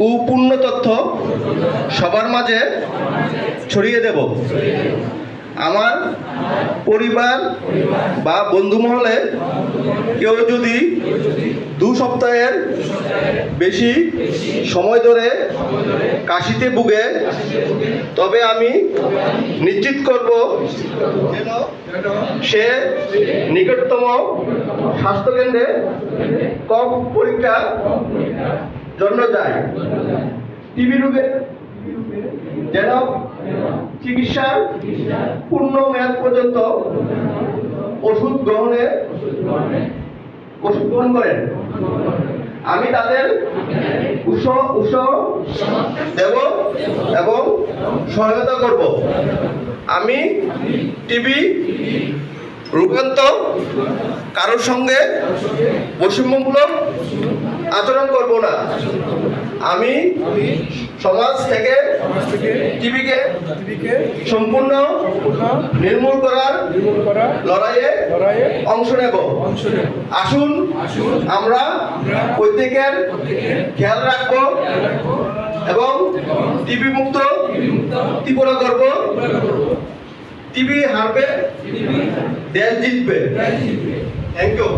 ও পূর্ণ তথ্য সবার মাঝে ছড়িয়ে দেব। আমার পরিবার বা বন্ধু মহলে কেউ যদি 2 সপ্তাহের বেশি সময় ধরে কাশিতে ভুগে, তবে আমি নিশ্চিত করব যেন সে নিকটতম স্বাস্থ্যকেন্দ্রে কফ পরীক্ষার জন্য যায়। টিবি রোগের যেন চিকিৎসার পূর্ণ মেয়াদ পর্যন্ত ওষুধ গ্রহণ করেন। আমি তাদের উৎসাহ দেব এবং সহায়তা করব। আমি টিবি রোগাক্রান্ত কারোর সঙ্গে বৈষম্যমূলক আচরণ করব না। আমি সমাজ থেকে টিবিকে সম্পূর্ণ নির্মূল করার লড়াইয়ে অংশ নেব। আসুন আমরা প্রত্যেকের খেয়াল রাখব এবং টিবি মুক্ত ত্রিপুরা করব। টিবি হারবে, দেশ জিতবে। Thank you.